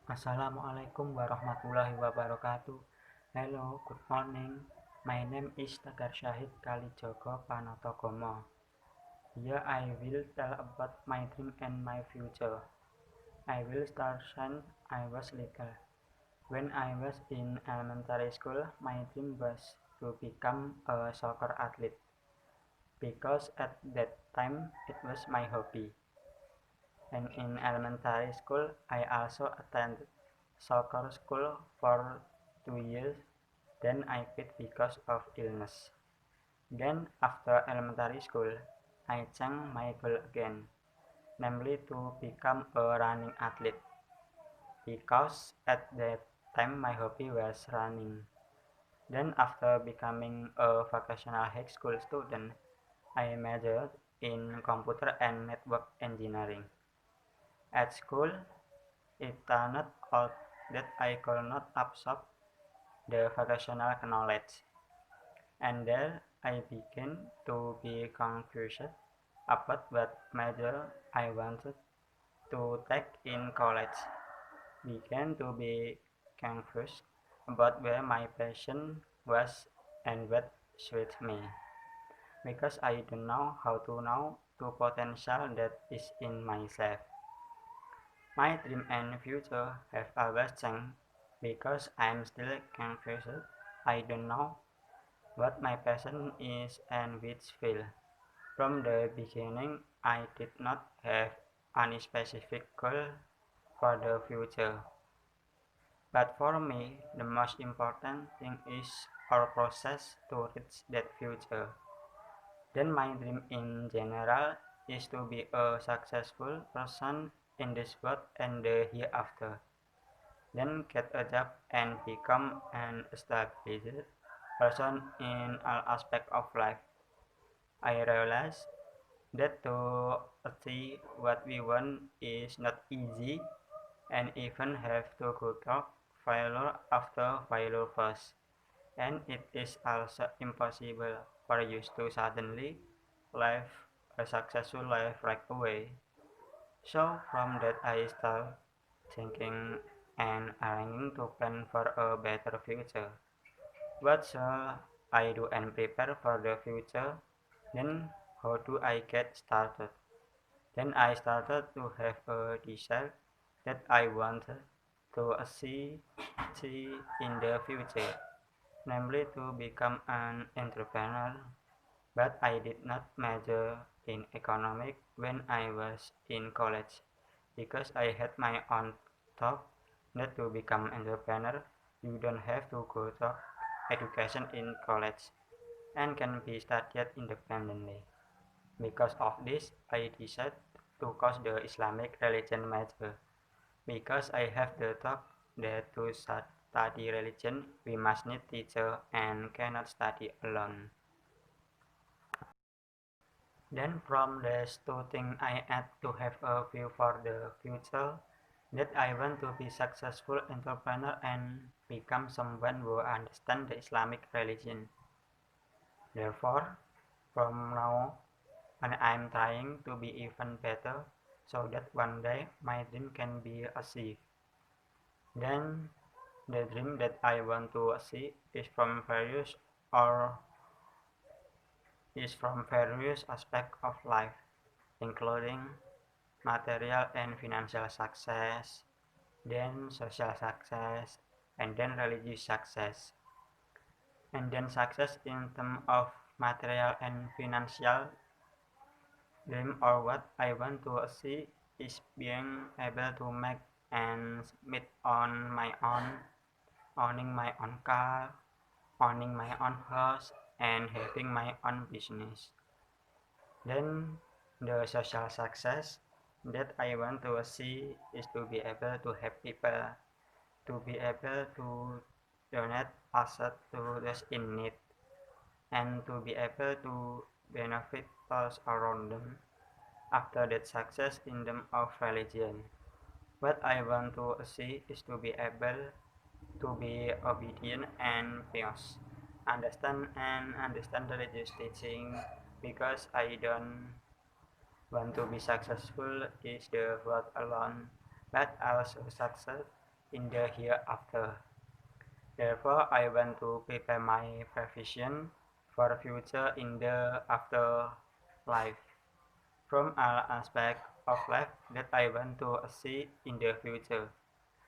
Assalamualaikum warahmatullahi wabarakatuh. Hello, good morning. My name is Tegar Syahid, Kalijogo, Panotogomo. Here I will tell about my dream and my future. I will start since I was little. When I was in elementary school, my dream was to become a soccer athlete because at that time it was my hobby. And in elementary school, I also attended soccer school for 2 years. Then I quit because of illness. Then after elementary school, I changed my goal again, namely to become a running athlete, because at that time my hobby was running. Then after becoming a vocational high school student, I majored in computer and network engineering. At school, it turned out that I could not absorb the vocational knowledge, and there I began to be confused about what major I wanted to take in college. Began to be confused about where my passion was and what suited me, because I don't know how to know the potential that is in myself. My dream and future have always changed because I'm still confused. I don't know what my passion is and which field. From the beginning, I did not have any specific goal for the future. But for me, the most important thing is our process to reach that future. Then my dream in general is to be a successful person in this world and the hereafter. Then get a job and become an established person in all aspects of life. I realize that to achieve what we want is not easy, and even have to go through failure after failure first. And it is also impossible for you to suddenly live a successful life right away. So from that I start thinking and arranging to plan for a better future. What shall I do and prepare for the future? Then how do I get started? Then I started to have a desire that I wanted to see in the future, namely to become an entrepreneur. But I did not major in economics when I was in college, because I had my own thought that to become entrepreneur you don't have to go to education in college and can be studied independently. Because of this, I decided to choose the Islamic religion major, because I have the thought that to study religion we must need teacher and cannot study alone. Then from these two things I had to have a view for the future, that I want to be successful entrepreneur and become someone who understands the Islamic religion. Therefore, from now on I'm trying to be even better so that one day my dream can be achieved. Then the dream that I want to achieve or is from various aspects of life, including material and financial success, then social success, and then religious success. And then success in terms of material and financial dream, or what I want to achieve, is being able to make ends meet on my own, owning my own car, owning my own house, and having my own business. Then the social success that I want to see is to be able to help people, to be able to donate assets to those in need, and to be able to benefit those around them. After that success in terms of religion, what I want to see is to be able to be obedient and pious, understand religious teaching, because I don't want to be successful is the word alone, but also success in the hereafter. Therefore, I want to prepare my provision for future in the afterlife. From all aspects of life that I want to see in the future,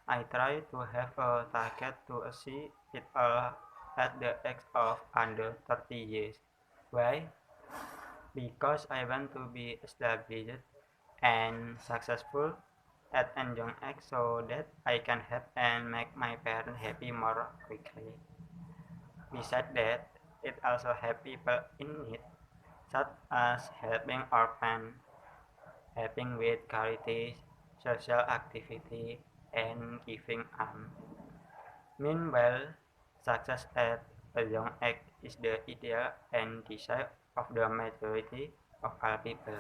I try to have a target to see it all at the age of under 30 years. Why? Because I want to be established and successful at a young age so that I can help and make my parents happy more quickly. Besides that, it also helps people in need, such as helping orphans, helping with charity, social activity, and giving alms. Meanwhile, success at a young age is the ideal and desire of the majority of all people,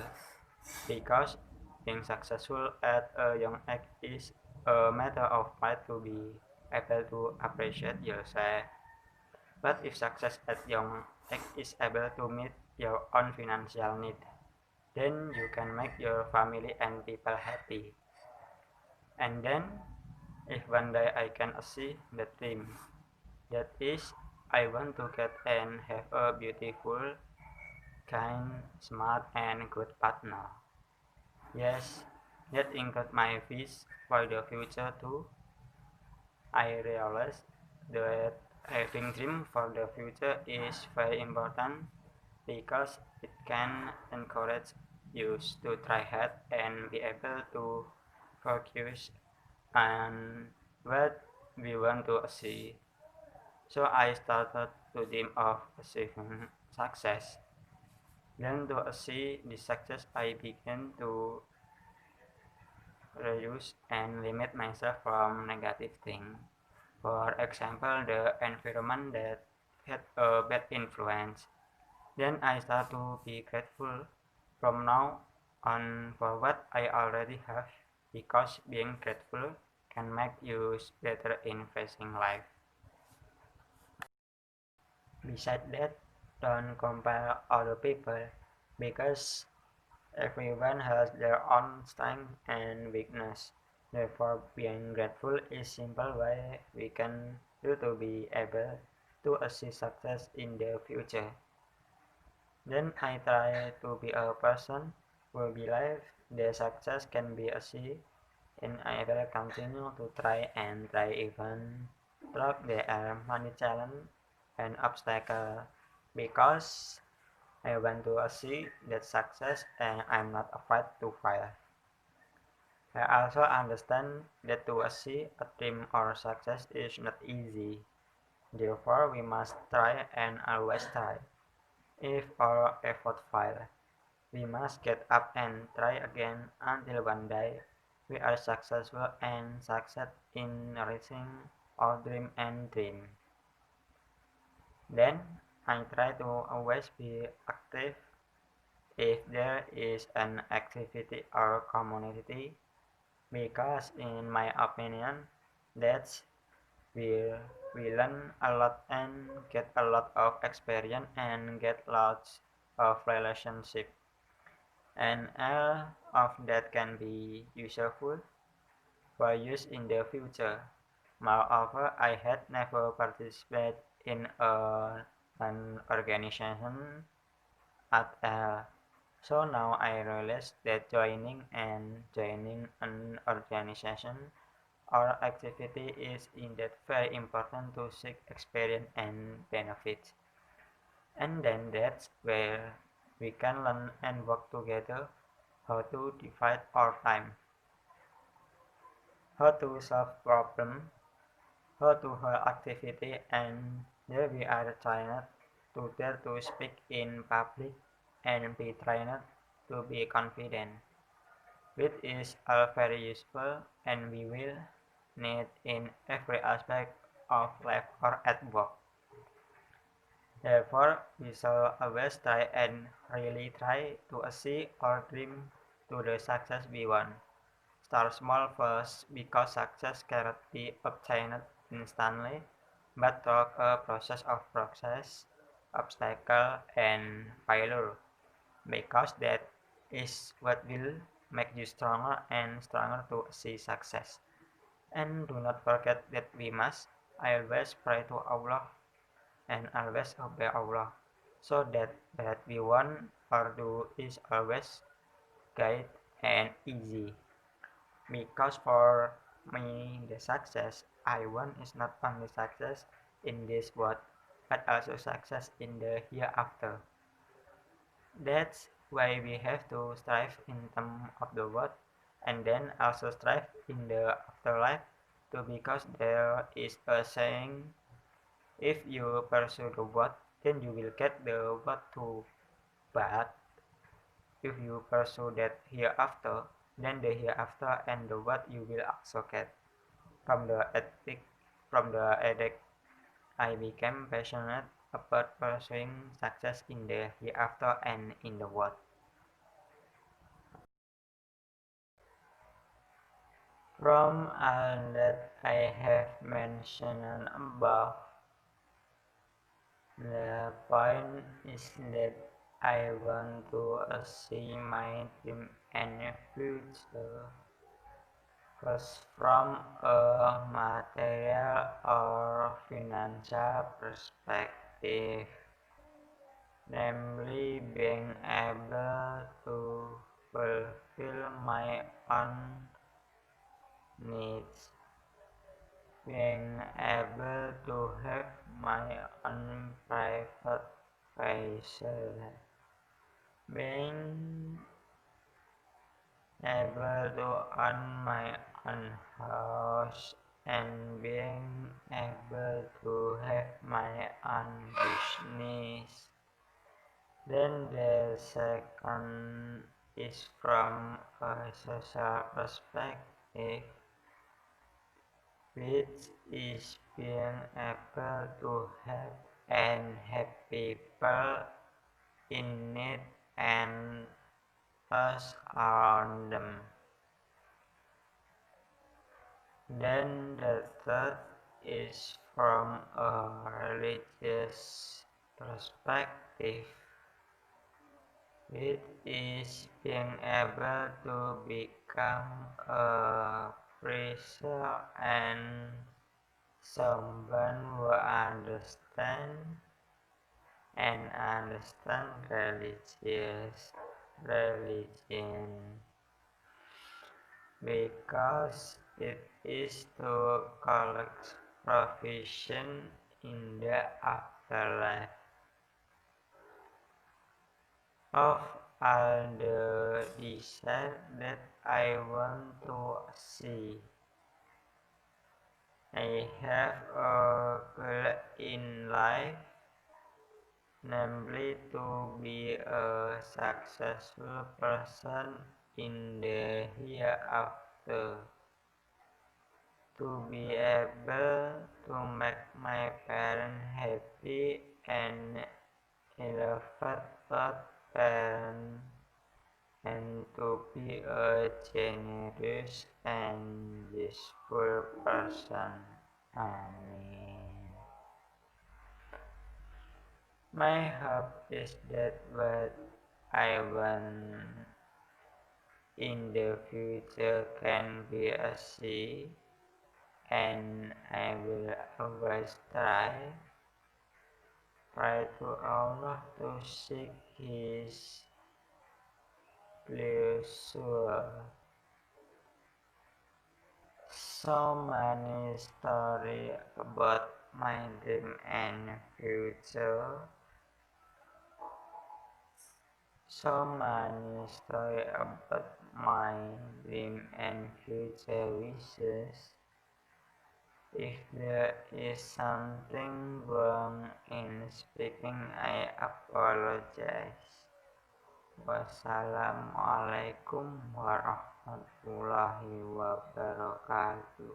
because being successful at a young age is a matter of pride to be able to appreciate yourself. But if success at young age is able to meet your own financial need, then you can make your family and people happy. And then, if one day I can achieve the dream, that is, I want to get and have a beautiful, kind, smart, and good partner. Yes, that includes my wish for the future too. I realize that having dream for the future is very important because it can encourage you to try hard and be able to focus on what we want to achieve. So I started to dream of achieving success. Then to achieve this success, I began to reduce and limit myself from negative things. For example, the environment that had a bad influence. Then I start to be grateful from now on for what I already have, because being grateful can make you better in facing life. Besides that, don't compare other people, because everyone has their own strength and weakness. Therefore, being grateful is simple way we can do to be able to achieve success in the future. Then I try to be a person who believes that success can be achieved, and I will continue to try and try even though there are many challenges and obstacles, because I want to achieve that success and I'm not afraid to fail. I also understand that to achieve a dream or success is not easy. Therefore, we must try and always try. If our effort fails, we must get up and try again until one day we are successful and succeed in reaching our dream. Then I try to always be active if there is an activity or community, because in my opinion that's where we learn a lot and get a lot of experience and get lots of relationship, and all of that can be useful for use in the future. Moreover, I had never participated in an organization at all. So now I realize that joining an organization or activity is indeed very important to seek experience and benefits. And then that's where we can learn and work together how to divide our time, how to solve problems, how to hold activity, and there we are trained to dare to speak in public and be trained to be confident, which is all very useful and we will need in every aspect of life or at work. Therefore, we shall always try and really try to achieve our dream to the success we want. Start small first, because success cannot be obtained instantly, but through a process of process, obstacle, and failure, because that is what will make you stronger and stronger to achieve success. And do not forget that we must always pray to Allah and always obey Allah, so that what we want or do is always good and easy. Because for me, the success I want is not only success in this world, but also success in the hereafter. That's why we have to strive in terms of the world, and then also strive in the afterlife too, because there is a saying, if you pursue the world, then you will get the world too. But if you pursue that hereafter, then the hereafter and the what you will also get. From the ethic, from the ethic, I became passionate about pursuing success in the hereafter and in the world. From all that I have mentioned above, the point is that I want to see my dream and future first from a material or financial perspective, namely being able to fulfill my own needs, being able to have my own private facial, being able to own my own house, and being able to have my own business. Then the second is from a social perspective, which is being able to help and help people in need and us around them. Then the third is from a religious perspective, which is being able to become a preacher and someone who understand religion, because it is to collect provision in the afterlife. Of all the desires that I want to see, I have a goal in life, namely to be a successful person in the hereafter, to be able to make my parents happy and elevated parent, and to be a generous and useful person. Amin. My hope is that what I want in the future can be achieved, and I will always pray to Allah to seek His pleasure. So many stories about my dream and future. So many stories about my dream and future wishes. If there is something wrong in speaking, I apologize. Wassalamualaikum warahmatullahi wabarakatuh.